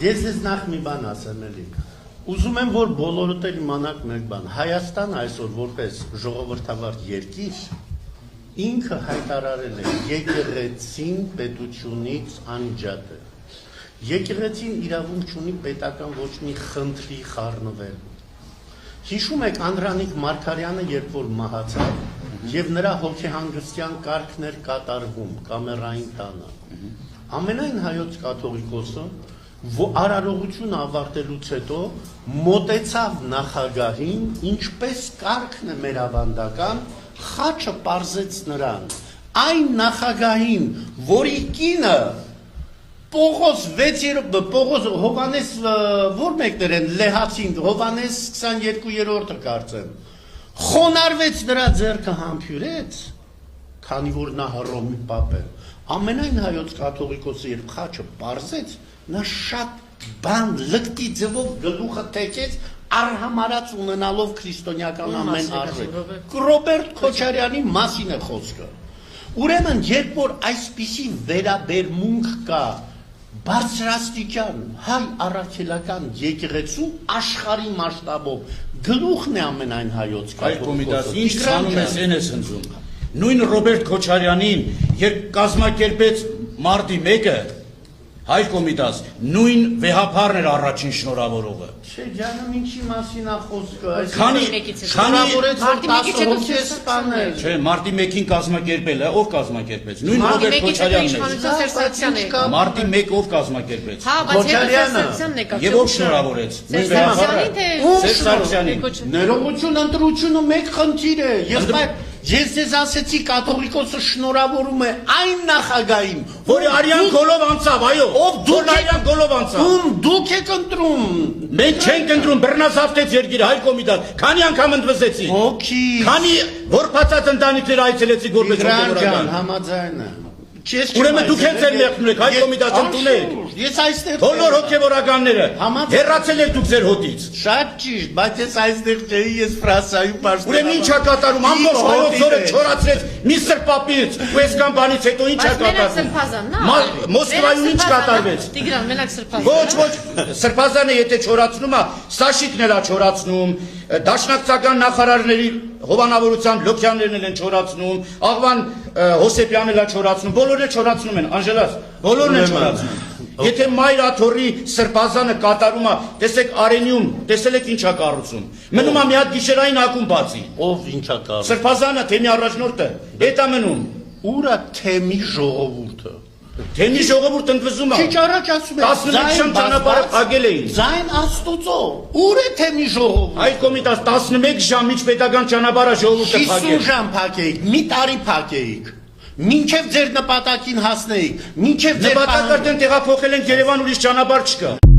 Ես ձեզ նախ մի բան ասեմ էլի։ Ուզում եմ, որ բոլորդ էլ իմանաք մեկ բան։ Հայաստան այսօր որպես ժողովրդավար երկիր ինքը հայտարարել է եկեղեցին պետությունից անջատ է։ Եկեղեցին իրավունք չունի պետական ոչ մի խնդրի խառնվել։ Հիշում եք Անդրանիկ Մարգարյանը, երբ որ մահացավ եւ նրա հոգեհանգստյան կարգն էր կատարվում կամերային տանը։ Ամենայն հայոց կաթողիկոսը արարողությունը ավարտելուց հետո մոտեցավ նախագահին, ինչպես կարգն է մեր ավանդական, խաչը պարզեց նրան, այն նախագահին, որի կինը Պողոս Հովանես որ մեկներ են լեհացին, Հովանես 22-րդը կարծեմ, խոնարհվեց նրա ձեռքը համբյուրեց, քանի որ նա Հռոմի պապ է, ամենայն հայոց կաթողիկոսը երբ խաչը պարզեց, նա շատ բան լկտի ձևով գլուխը թեքեց արհամարած ունենալով քրիստոնեական ամեն արժեք։ Ռոբերտ Քոչարյանի մասին է խոսքը։ Ուրեմն, երբ որ այսպիսի վերաբերմունք կա բարձրաստիճան հայ առաքելական եկեղեցու աշխարհի մասշտաբով, գլուխն է ամենայն հայոց կաթողիկոսը։ Ինչ ցանում ես են ես հնձում։ Նույն Ռոբերտ Քոչարյանին, երբ կազմակերպեց մարտի 1-ը, Հայ Կոմիտաս, նույն վեհափառն էր առաջին շնորհավորողը։ Չէ, ջանում ինչի մասին է խոսքը։ Չէ, մարտի 1-ին կազմակերպել է, ով կազմակերպեց։ Նույն Ռոբերտ Քոչարյանն է։ Մարտի 1 ով կազմակերպեց։ Քոչարյանը։ Եվ ով շնորհավորեց։ Նույն վեհափառը։ Սերժ Սարգսյանին։ Ներողություն, ընտրությունը մեկ խնդիր է։ Ես ձեզ ասեցի կաթողիկոսը շնորհավորում է այն նախագահին, որը Արիան գոլով անցավ, այո, ով դուք Արիան գոլով անցավ։ Ում դուք եք ընտրում։ Մենք չենք ընտրում, բռնազավթեց երկիրը Հայ Կոմիտաս։ Քանի անգամ ընդվզեցի։ Օքի։ Քանի որբացած ընտանիքներ այցելեցի որպես հոգևորական համաձայն եմ։ Ուրեմն դուք հենց էլ մեղքում եք, Հայ Կոմիտաս ընդունեք։ Ես այստեղ բոլոր հոգևորականները հեռացել եք դուք ձեր հոտից։ Շատ ճիշտ, բայց ես այստեղ չէի, ես Ֆրանսիայում պաշտպանում։ Ուրեմն ի՞նչ է կատարում, ամբողջ հայոց օրը չորացրեց միստր Պապից, ու այսքան բանից հետո ի՞նչ է կատարում։ Մոսկվայում ի՞նչ կատարվեց։ Տիգրան, մենակ սրբազան։ Ոչ, սրբազանը եթե չորացնում է, Սաշիկն էլ է չորացնում, դաշնակցական նախարարների հովանավորությամբ Լոքյաններն են չորացնում, Աղվան Հոսեփյանն էլ է չորացնում, բոլորը չորացնում են, Անժելաս, բոլորն են չորացնում։ Եթե Մայր Աթոռի սրբազանը կատարում է, տեսեք Արենիում, տեսել եք ինչ է կառուցում։ Մնում է մի հատ գիշերային ակումբ բացի։ Ով ինչ է կառուցում։ Սրբազանը, թեմի առաջնորդը, հետ է մնում։ Ուր է թեմի ժողովուրդը։ Թեմի ժողովուրդ ընդվզում է։ Քիչ առաջ ասում եք 11 ժամ ճանապարհը փակել էին։ Ձայն Աստուծո։ Ուր է թեմի ժողովուրդը։ Հայ Կոմիտաս 11 ժամ միջպետական ճանապարհը ժողովուրդը փակել։ 50 ժամ փակեիք, մի տարի փակեիք։ Մինչև ձեր նպատակին հասնեիք, մինչև ձեր նպատակը դեն տեղափոխել են Երևան, ուրիշ ճանապարհ չկա։